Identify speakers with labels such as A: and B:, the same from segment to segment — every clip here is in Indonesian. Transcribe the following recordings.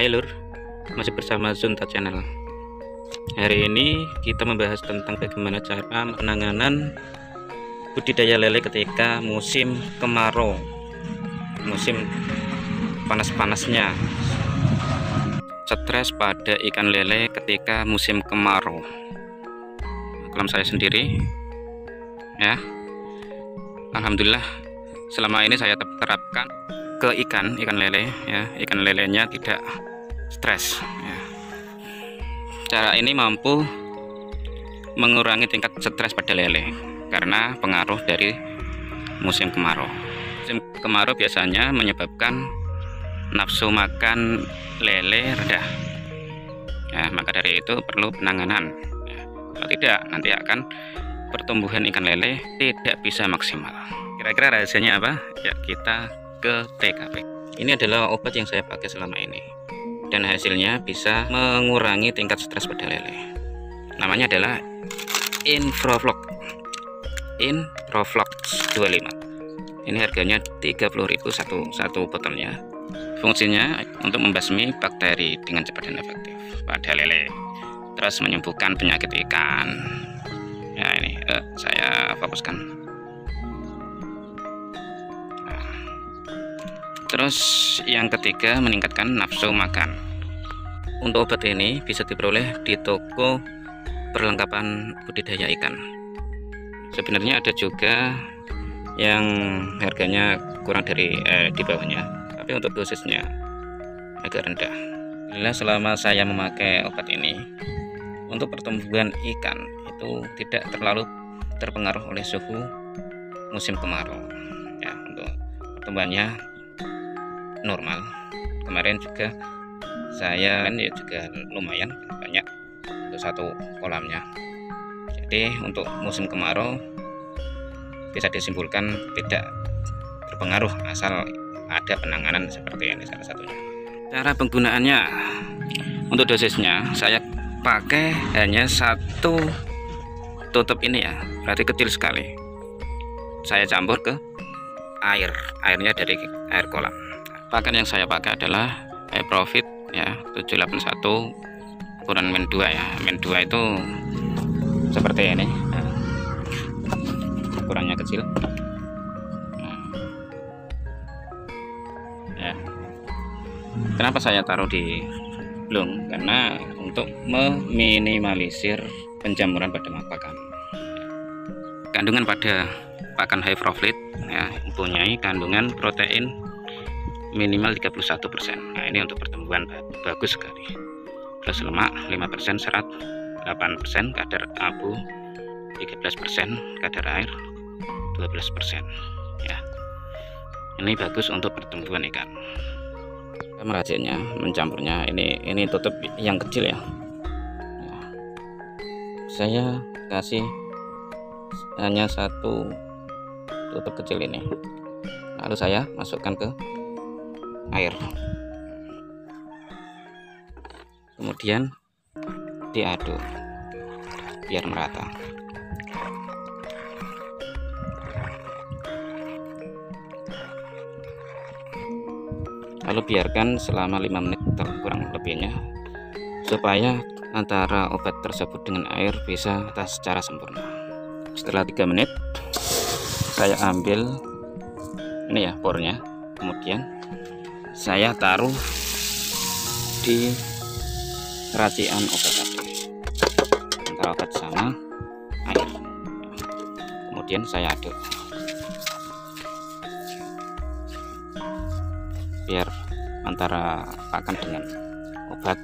A: Hai lur, masih bersama Zunta Channel. Hari ini kita membahas tentang bagaimana cara penanganan budidaya lele ketika musim kemarau, musim panas-panasnya. Stres pada ikan lele ketika musim kemarau. Kolam saya sendiri ya, alhamdulillah selama ini saya terapkan ke ikan lele ya, ikan lelenya tidak stres ya. Cara ini mampu mengurangi tingkat stres pada lele karena pengaruh dari musim kemarau. Musim kemarau biasanya menyebabkan nafsu makan lele rendah ya, maka dari itu perlu penanganan ya. Kalau tidak, nanti akan pertumbuhan ikan lele tidak bisa maksimal. Kira-kira rahasianya apa? Ya, kita ke TKP. Ini adalah obat yang saya pakai selama ini dan hasilnya bisa mengurangi tingkat stres pada lele. Namanya adalah Infrovlox 25. Ini harganya 30.000 satu botolnya. Fungsinya untuk membasmi bakteri dengan cepat dan efektif pada lele, terus menyembuhkan penyakit ikan ya. Ini saya fokuskan. Terus yang ketiga, meningkatkan nafsu makan. Untuk obat ini bisa diperoleh di toko perlengkapan budidaya ikan. Sebenarnya ada juga yang harganya kurang dari di bawahnya, tapi untuk dosisnya agak rendah. Selama saya memakai obat ini, untuk pertumbuhan ikan itu tidak terlalu terpengaruh oleh suhu musim kemarau ya. Untuk pertumbuhannya normal. Kemarin juga saya juga lumayan banyak untuk satu kolamnya. Jadi untuk musim kemarau bisa disimpulkan tidak berpengaruh asal ada penanganan seperti ini salah satunya. Cara penggunaannya, untuk dosisnya saya pakai hanya satu tutup ini ya, berarti kecil sekali. Saya campur ke airnya dari air kolam. Pakan yang saya pakai adalah Profit ya, 781 ukuran min 2 ya. Min 2 itu seperti ini nah, ukurannya kecil ya. Kenapa saya taruh di lung? Karena untuk meminimalisir penjamuran pada pakan. Kandungan pada pakan high profit ya, mempunyai kandungan protein minimal 31%. Nah, ini untuk pertumbuhan bagus sekali. Plus lemak 5%, serat 8%, kadar abu 13%, kadar air 12% ya. Ini bagus untuk pertumbuhan ikan. Meraciknya, mencampurnya, ini tutup yang kecil ya. Nah, saya kasih hanya satu tutup kecil ini, lalu saya masukkan ke air, kemudian diaduk biar merata. Lalu biarkan selama 5 menit atau kurang lebihnya supaya antara obat tersebut dengan air bisa rata secara sempurna. Setelah 3 menit saya ambil ini ya pornya, kemudian saya taruh di racikan obat tadi antara obat sama air, kemudian saya aduk biar antara pakan dengan obat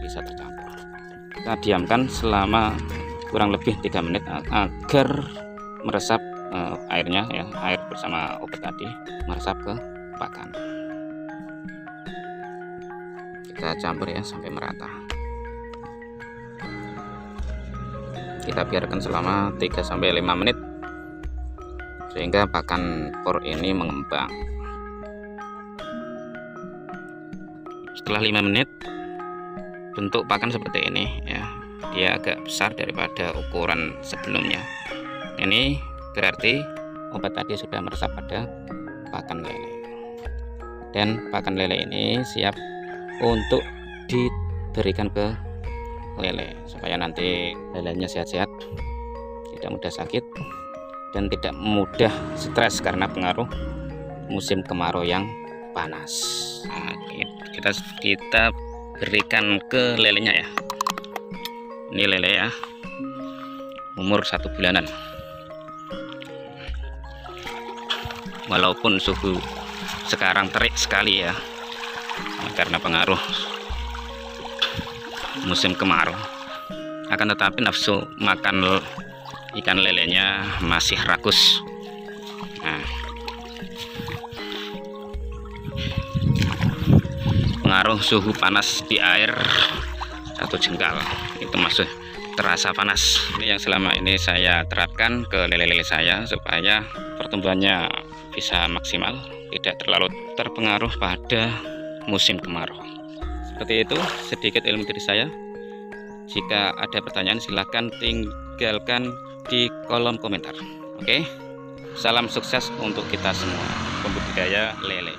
A: bisa tercampur. Kita diamkan selama kurang lebih 3 menit agar meresap airnya ya, air bersama obat tadi meresap ke pakan. Kita campur ya sampai merata. Kita biarkan selama 3-5 menit sehingga pakan por ini mengembang. Setelah 5 menit bentuk pakan seperti ini ya, dia agak besar daripada ukuran sebelumnya. Ini berarti obat tadi sudah meresap pada pakan lele, dan pakan lele ini siap untuk diberikan ke lele supaya nanti lelenya sehat-sehat, tidak mudah sakit dan tidak mudah stres karena pengaruh musim kemarau yang panas. Nah, kita berikan ke lelenya ya. Ini lele ya, umur 1 bulanan. Walaupun suhu sekarang terik sekali ya, karena pengaruh musim kemarau, akan tetapi nafsu makan ikan lelenya masih rakus. Nah, pengaruh suhu panas di air 1 jengkal itu masih terasa panas. Ini yang selama ini saya terapkan ke lele-lele saya supaya pertumbuhannya bisa maksimal, tidak terlalu terpengaruh pada musim kemarau. Seperti itu sedikit ilmu dari saya. Jika ada pertanyaan silahkan tinggalkan di kolom komentar. Oke, salam sukses untuk kita semua pembudidaya lele.